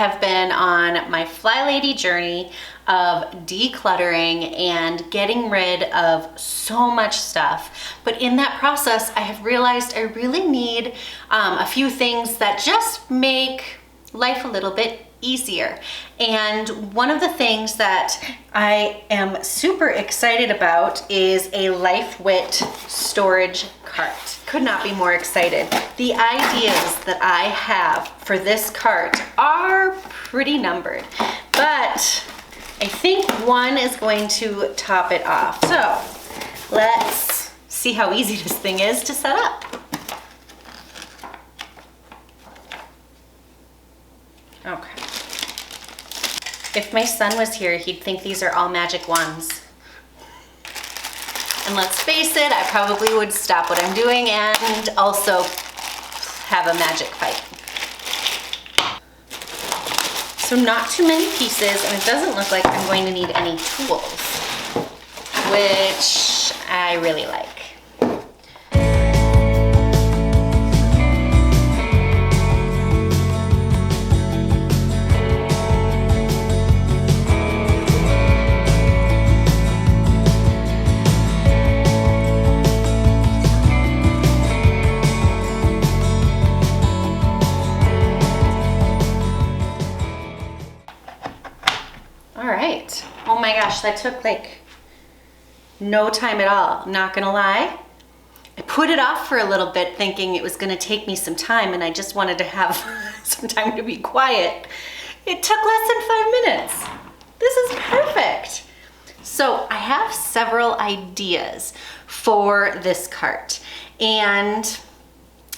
have been on my FlyLady journey of decluttering and getting rid of so much stuff. But in that process, I have realized I really need a few things that just make life a little bit easier. And one of the things that I am super excited about is a Lifewit Storage Cart. Could not be more excited. The ideas that I have for this cart are pretty numbered, but I think one is going to top it off. So let's see how easy this thing is to set up. Okay. If my son was here, he'd think these are all magic wands. And let's face it, I probably would stop what I'm doing and also have a magic fight. So not too many pieces, and it doesn't look like I'm going to need any tools, which I really like. Oh my gosh, that took like no time at all. I'm not gonna lie. I put it off for a little bit thinking it was gonna take me some time and I just wanted to have some time to be quiet. It took less than 5 minutes. This is perfect. So I have several ideas for this cart and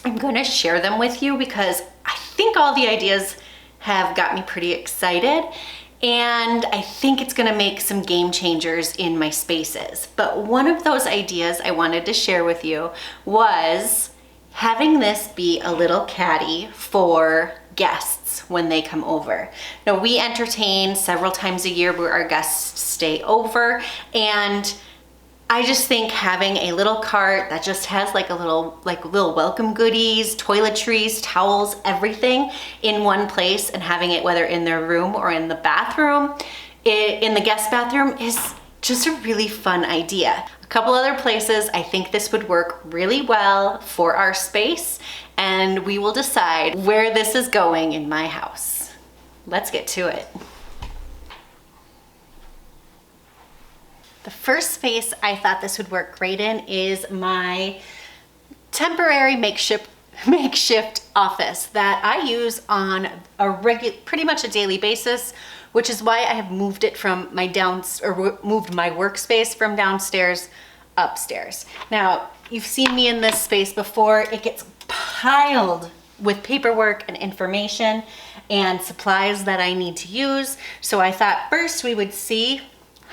I'm gonna share them with you because I think all the ideas have got me pretty excited. And I think it's gonna make some game changers in my spaces. But one of those ideas I wanted to share with you was having this be a little caddy for guests when they come over. Now we entertain several times a year where our guests stay over, and I just think having a little cart that just has like little welcome goodies, toiletries, towels, everything in one place, and having it whether in their room or in the bathroom, in the guest bathroom, is just a really fun idea. A couple other places I think this would work really well for our space, and we will decide where this is going in my house. Let's get to it. The first space I thought this would work great in is my temporary makeshift office that I use on pretty much a daily basis, which is why I have moved it from moved my workspace from downstairs upstairs. Now, you've seen me in this space before. It gets piled with paperwork and information and supplies that I need to use. So I thought first we would see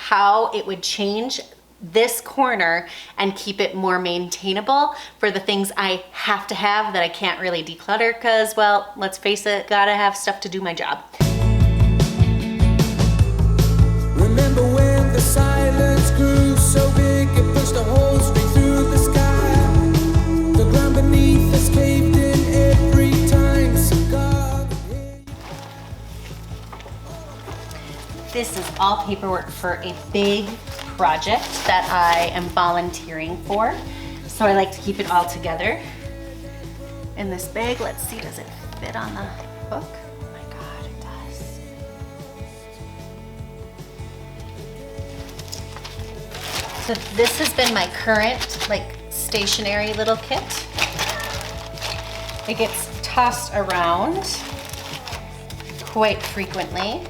how it would change this corner and keep it more maintainable for the things I have to have that I can't really declutter because, well, let's face it, gotta have stuff to do my job. Remember when the silence grew so big it pushed a hole straight through the sky? The ground beneath us caved in every time, so God. This is all paperwork for a big project that I am volunteering for. So I like to keep it all together in this bag. Let's see, does it fit on the hook? Oh my God, it does. So this has been my current stationary little kit. It gets tossed around quite frequently.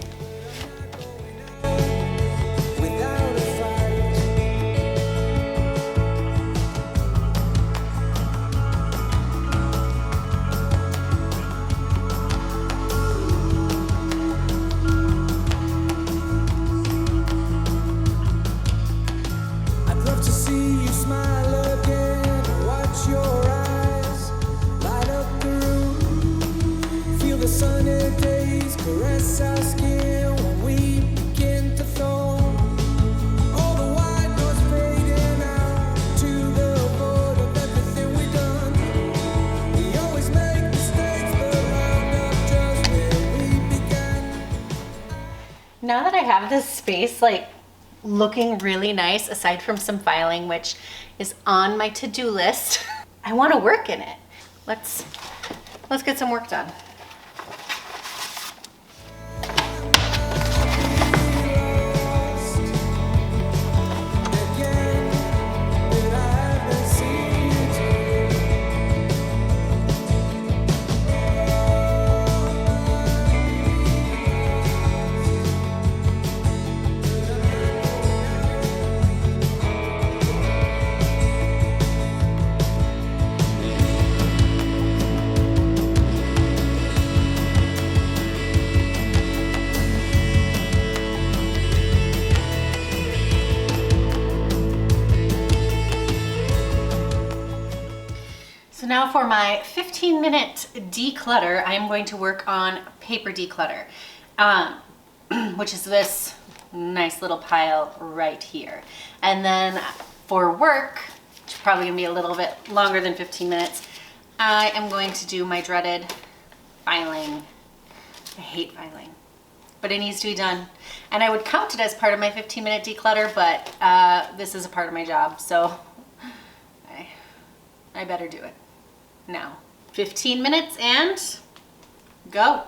Sunny days caress our skin. Now that I have this space like looking really nice, aside from some filing, which is on my to-do list, I want to work in it. Let's get some work done. So now for my 15-minute declutter, I am going to work on paper declutter, which is this nice little pile right here. And then for work, which is probably gonna be a little bit longer than 15 minutes, I am going to do my dreaded filing. I hate filing, but it needs to be done. And I would count it as part of my 15-minute declutter, but this is a part of my job, so I better do it now. 15 minutes and go.